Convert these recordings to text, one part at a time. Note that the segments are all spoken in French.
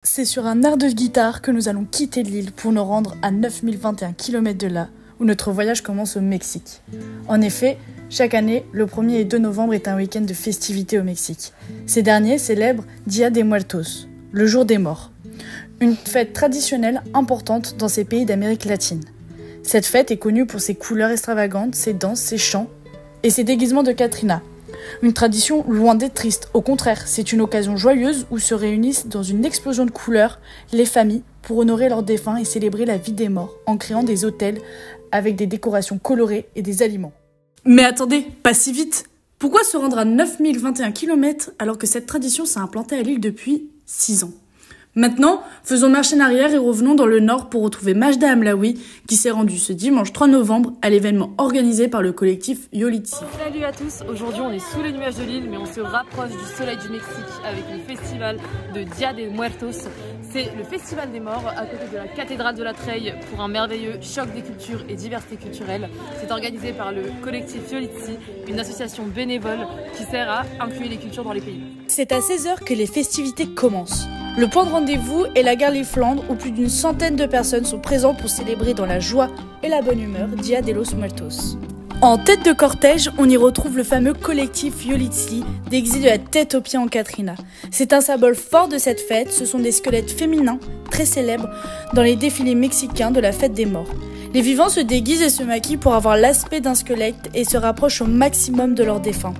C'est sur un air de guitare que nous allons quitter l'île pour nous rendre à 9021 km de là, où notre voyage commence au Mexique. En effet, chaque année, le 1er et 2 novembre est un week-end de festivités au Mexique. Ces derniers célèbrent Dia de Muertos, le jour des morts. Une fête traditionnelle importante dans ces pays d'Amérique latine. Cette fête est connue pour ses couleurs extravagantes, ses danses, ses chants et ses déguisements de Catrina. Une tradition loin d'être triste, au contraire, c'est une occasion joyeuse où se réunissent dans une explosion de couleurs les familles pour honorer leurs défunts et célébrer la vie des morts en créant des autels avec des décorations colorées et des aliments. Mais attendez, pas si vite! Pourquoi se rendre à 9021 km alors que cette tradition s'est implantée à l'île depuis 6 ans? Maintenant, faisons marche en arrière et revenons dans le nord pour retrouver Majda Hamlaoui qui s'est rendue ce dimanche 3 novembre à l'événement organisé par le collectif Yolitsi. Salut à tous, aujourd'hui on est sous les nuages de l'île mais on se rapproche du soleil du Mexique avec le festival de Dia de Muertos. C'est le festival des morts à côté de la cathédrale de la Treille pour un merveilleux choc des cultures et diversité culturelle. C'est organisé par le collectif Yolitsi, une association bénévole qui sert à inclure les cultures dans les pays. C'est à 16h que les festivités commencent. Le point de rendez-vous est la gare Les Flandres où plus d'une centaine de personnes sont présentes pour célébrer dans la joie et la bonne humeur Dia de los Muertos. En tête de cortège, on y retrouve le fameux collectif Yolitsi, déguisé de la tête aux pieds en Catrina. C'est un symbole fort de cette fête, ce sont des squelettes féminins très célèbres dans les défilés mexicains de la fête des morts. Les vivants se déguisent et se maquillent pour avoir l'aspect d'un squelette et se rapprochent au maximum de leurs défunts.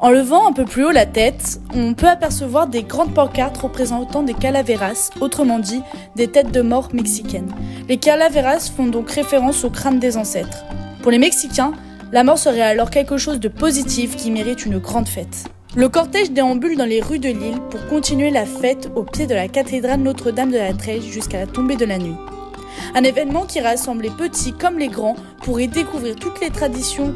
En levant un peu plus haut la tête, on peut apercevoir des grandes pancartes représentant des calaveras, autrement dit des têtes de mort mexicaines. Les calaveras font donc référence au crâne des ancêtres. Pour les Mexicains, la mort serait alors quelque chose de positif qui mérite une grande fête. Le cortège déambule dans les rues de l'île pour continuer la fête au pied de la cathédrale Notre-Dame de la Treille jusqu'à la tombée de la nuit. Un événement qui rassemble les petits comme les grands pour y découvrir toutes les traditions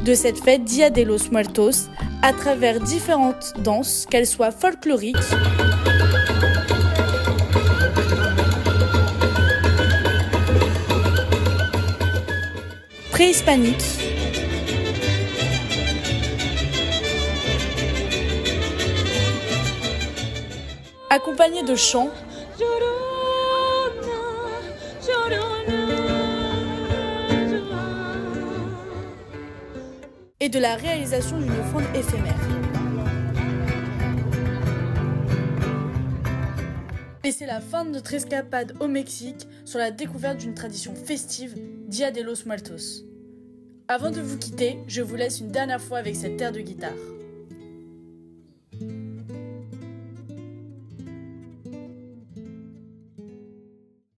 de cette fête Dia de los Muertos à travers différentes danses, qu'elles soient folkloriques, préhispaniques, accompagnées de chants et de la réalisation d'une offrande éphémère. Et c'est la fin de notre escapade au Mexique sur la découverte d'une tradition festive, Dia de los Muertos. Avant de vous quitter, je vous laisse une dernière fois avec cette air de guitare.